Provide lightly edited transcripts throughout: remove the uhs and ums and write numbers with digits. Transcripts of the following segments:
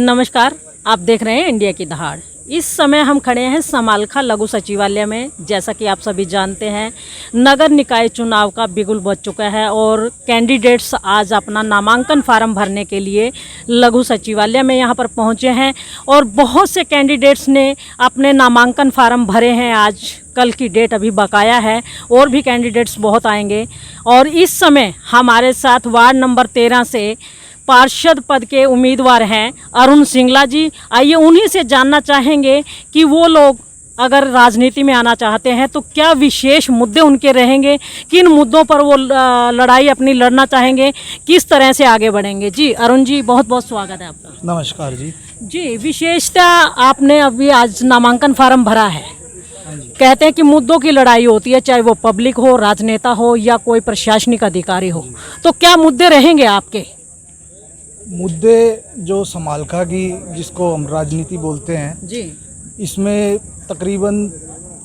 नमस्कार, आप देख रहे हैं इंडिया की दहाड़। इस समय हम खड़े हैं समालखा लघु सचिवालय में। जैसा कि आप सभी जानते हैं, नगर निकाय चुनाव का बिगुल बज चुका है और कैंडिडेट्स आज अपना नामांकन फार्म भरने के लिए लघु सचिवालय में यहाँ पर पहुँचे हैं और बहुत से कैंडिडेट्स ने अपने नामांकन फार्म भरे हैं। आज कल की डेट अभी बकाया है और भी कैंडिडेट्स बहुत आएंगे। और इस समय हमारे साथ वार्ड नंबर 13 से पार्षद पद के उम्मीदवार हैं अरुण सिंगला जी। आइए उन्हीं से जानना चाहेंगे कि वो लोग अगर राजनीति में आना चाहते हैं तो क्या विशेष मुद्दे उनके रहेंगे, किन मुद्दों पर वो लड़ाई अपनी लड़ना चाहेंगे, किस तरह से आगे बढ़ेंगे। जी अरुण जी, बहुत बहुत स्वागत है आपका। नमस्कार जी। जी, विशेषता आपने अभी आज नामांकन फार्म भरा है। कहते हैं कि मुद्दों की लड़ाई होती है, चाहे वो पब्लिक हो, राजनेता हो या कोई प्रशासनिक अधिकारी हो। तो क्या मुद्दे रहेंगे आपके? मुद्दे जो समालखा की, जिसको हम राजनीति बोलते हैं जी इसमें तकरीबन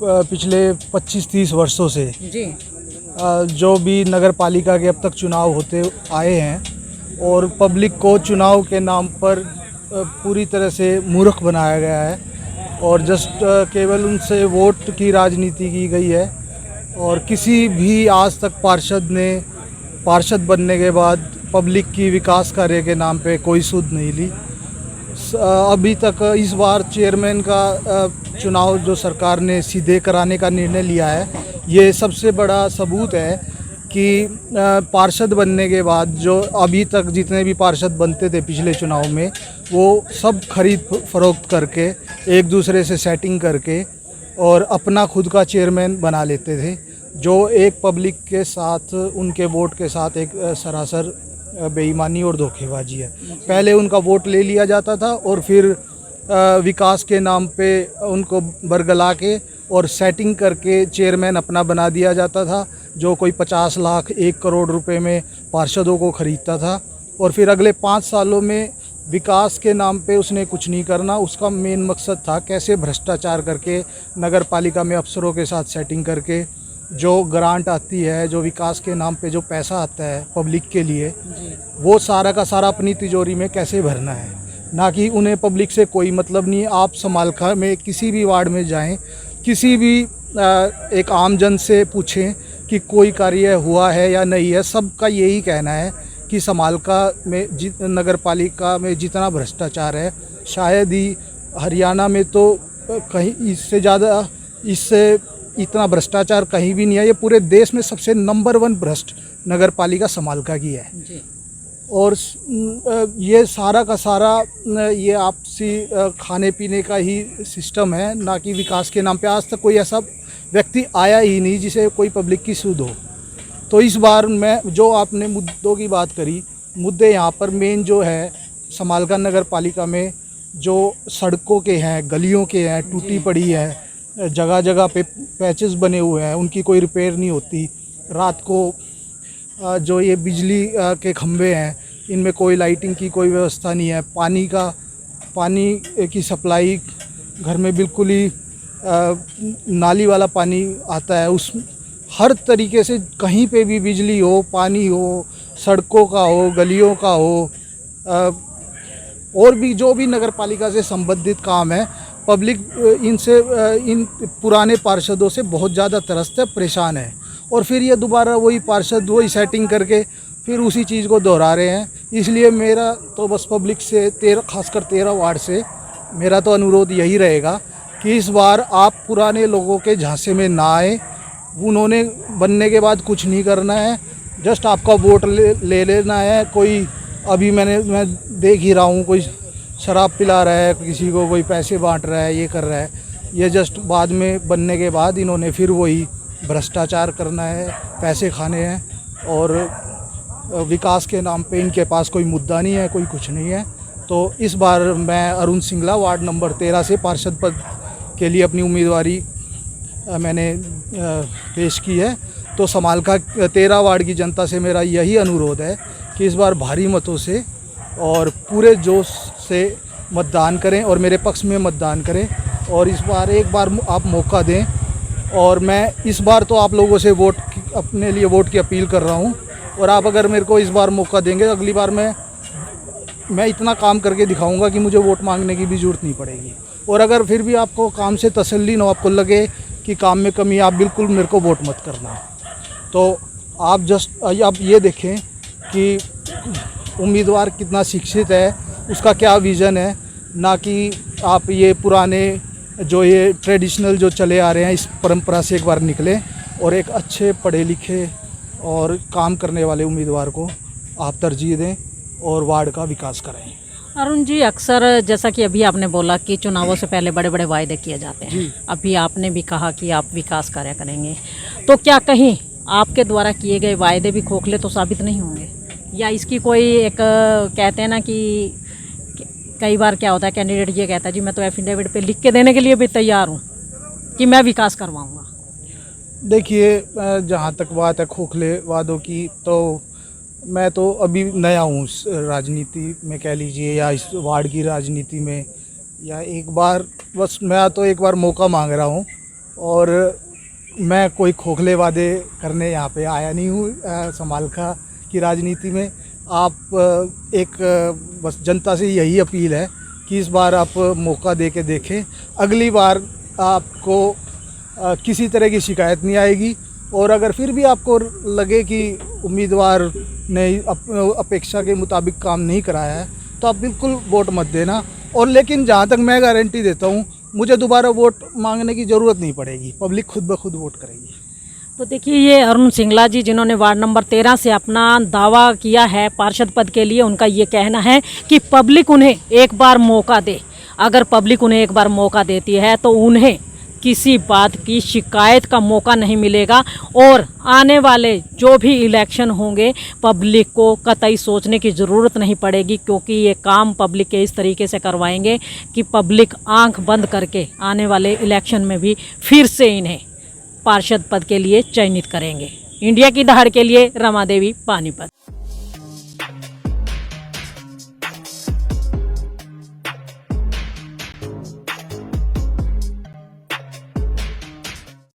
पिछले 25-30 वर्षों से जी जो भी नगर पालिका के अब तक चुनाव होते आए हैं और पब्लिक को चुनाव के नाम पर पूरी तरह से मूर्ख बनाया गया है और जस्ट केवल उनसे वोट की राजनीति की गई है। और किसी भी आज तक पार्षद बनने के बाद पब्लिक की विकास कार्य के नाम पे कोई सुध नहीं ली। अभी तक इस बार चेयरमैन का चुनाव जो सरकार ने सीधे कराने का निर्णय लिया है, ये सबसे बड़ा सबूत है कि पार्षद बनने के बाद जो अभी तक जितने भी पार्षद बनते थे पिछले चुनाव में, वो सब खरीद फरोख्त करके एक दूसरे से सेटिंग करके और अपना खुद का चेयरमैन बना लेते थे, जो एक पब्लिक के साथ, उनके वोट के साथ एक सरासर बेईमानी और धोखेबाजी है। पहले उनका वोट ले लिया जाता था और फिर विकास के नाम पे उनको बरगला के और सेटिंग करके चेयरमैन अपना बना दिया जाता था, जो कोई 50 लाख 1 करोड़ रुपए में पार्षदों को ख़रीदता था। और फिर अगले 5 सालों में विकास के नाम पे उसने कुछ नहीं करना। उसका मेन मकसद था कैसे भ्रष्टाचार करके नगर पालिका में अफसरों के साथ सेटिंग करके जो ग्रांट आती है, जो विकास के नाम पे जो पैसा आता है पब्लिक के लिए, वो सारा का सारा अपनी तिजोरी में कैसे भरना है, ना कि उन्हें पब्लिक से कोई मतलब नहीं। आप समालखा में किसी भी वार्ड में जाएं, किसी भी एक आम जन से पूछें कि कोई कार्य हुआ है या नहीं है, सबका यही कहना है कि समालखा में नगर पालिका में जितना भ्रष्टाचार है शायद ही हरियाणा में तो कहीं इससे ज़्यादा, इससे इतना भ्रष्टाचार कहीं भी नहीं है। ये पूरे देश में सबसे नंबर 1 भ्रष्ट नगर पालिका समालखा की है जी। और ये सारा का सारा ये आपसी खाने पीने का ही सिस्टम है, ना कि विकास के नाम पे। आज तक कोई ऐसा व्यक्ति आया ही नहीं जिसे कोई पब्लिक की सुध हो। तो इस बार मैं, जो आपने मुद्दों की बात करी, मुद्दे यहाँ पर मेन जो है समालखा नगर पालिका में जो सड़कों के हैं, गलियों के हैं, टूटी पड़ी है, जगह जगह पे पैचेस बने हुए हैं, उनकी कोई रिपेयर नहीं होती। रात को जो ये बिजली के खंभे हैं, इनमें कोई लाइटिंग की कोई व्यवस्था नहीं है। पानी की सप्लाई घर में बिल्कुल ही नाली वाला पानी आता है। उस हर तरीके से कहीं पे भी बिजली हो, पानी हो, सड़कों का हो, गलियों का हो, और भी जो भी नगर पालिका से संबंधित काम है, पब्लिक इन पुराने पार्षदों से बहुत ज़्यादा त्रस्त है, परेशान है। और फिर ये दोबारा वही पार्षद वही सेटिंग करके फिर उसी चीज़ को दोहरा रहे हैं। इसलिए मेरा तो बस पब्लिक से खासकर 13 वार्ड से मेरा तो अनुरोध यही रहेगा कि इस बार आप पुराने लोगों के झांसे में ना आए। उन्होंने बनने के बाद कुछ नहीं करना है, जस्ट आपका वोट ले लेना है। कोई अभी मैं देख ही रहा हूँ, कोई शराब पिला रहा है किसी को, कोई पैसे बांट रहा है, ये कर रहा है। ये जस्ट बाद में बनने के बाद इन्होंने फिर वही भ्रष्टाचार करना है, पैसे खाने हैं और विकास के नाम पे इनके पास कोई मुद्दा नहीं है, कोई कुछ नहीं है। तो इस बार मैं अरुण सिंगला वार्ड नंबर 13 से पार्षद पद के लिए अपनी उम्मीदवारी मैंने पेश की है। तो समालखा 13 वार्ड की जनता से मेरा यही अनुरोध है कि इस बार भारी मतों से और पूरे जोश से मतदान करें और मेरे पक्ष में मतदान करें। और इस बार एक बार आप मौका दें। और मैं इस बार तो आप लोगों से अपने लिए वोट की अपील कर रहा हूं। और आप अगर मेरे को इस बार मौका देंगे, अगली बार मैं मैं इतना काम करके दिखाऊंगा कि मुझे वोट मांगने की भी ज़रूरत नहीं पड़ेगी। और अगर फिर भी आपको काम से तसल्ली न हो, आपको लगे कि काम में कमी, आप बिल्कुल मेरे को वोट मत करना। तो आप ये देखें कि उम्मीदवार कितना शिक्षित है, उसका क्या विज़न है, ना कि आप ये पुराने जो ये ट्रेडिशनल जो चले आ रहे हैं इस परंपरा से एक बार निकलें और एक अच्छे पढ़े लिखे और काम करने वाले उम्मीदवार को आप तरजीह दें और वार्ड का विकास कराएं। अरुण जी, अक्सर जैसा कि अभी आपने बोला कि चुनावों से पहले बड़े बड़े वायदे किए जाते हैं, जी। अभी आपने भी कहा कि आप विकास कार्य करेंगे, तो क्या कहीं आपके द्वारा किए गए वायदे भी खोखले तो साबित नहीं होंगे? या इसकी कोई एक कहते हैं ना कि कई बार क्या होता है, कैंडिडेट ये कहता है जी मैं तो एफिडेविट पे लिख के देने के लिए भी तैयार हूँ कि मैं विकास करवाऊँगा। देखिए, जहाँ तक बात है खोखले वादों की, तो मैं तो अभी नया हूँ इस राजनीति में कह लीजिए, या इस वार्ड की राजनीति में, या एक बार बस मैं तो एक बार मौका मांग रहा हूँ। और मैं कोई खोखले वादे करने यहाँ पे आया नहीं हूँ समालखा की राजनीति में। आप एक बस जनता से यही अपील है कि इस बार आप मौका दे के देखें, अगली बार आपको किसी तरह की शिकायत नहीं आएगी। और अगर फिर भी आपको लगे कि उम्मीदवार ने अपेक्षा के मुताबिक काम नहीं कराया है, तो आप बिल्कुल वोट मत देना। और लेकिन जहाँ तक मैं गारंटी देता हूँ, मुझे दोबारा वोट मांगने की ज़रूरत नहीं पड़ेगी, पब्लिक खुद ब खुद वोट करेगी। तो देखिए, ये अरुण सिंगला जी जिन्होंने वार्ड नंबर 13 से अपना दावा किया है पार्षद पद के लिए, उनका ये कहना है कि पब्लिक उन्हें एक बार मौका दे। अगर पब्लिक उन्हें एक बार मौका देती है तो उन्हें किसी बात की शिकायत का मौका नहीं मिलेगा। और आने वाले जो भी इलेक्शन होंगे, पब्लिक को कतई सोचने की ज़रूरत नहीं पड़ेगी, क्योंकि ये काम पब्लिक के इस तरीके से करवाएंगे कि पब्लिक आंख बंद करके आने वाले इलेक्शन में भी फिर से इन्हें पार्षद पद के लिए चयनित करेंगे। इंडिया की दहाड़ के लिए रमा देवी, पानीपत।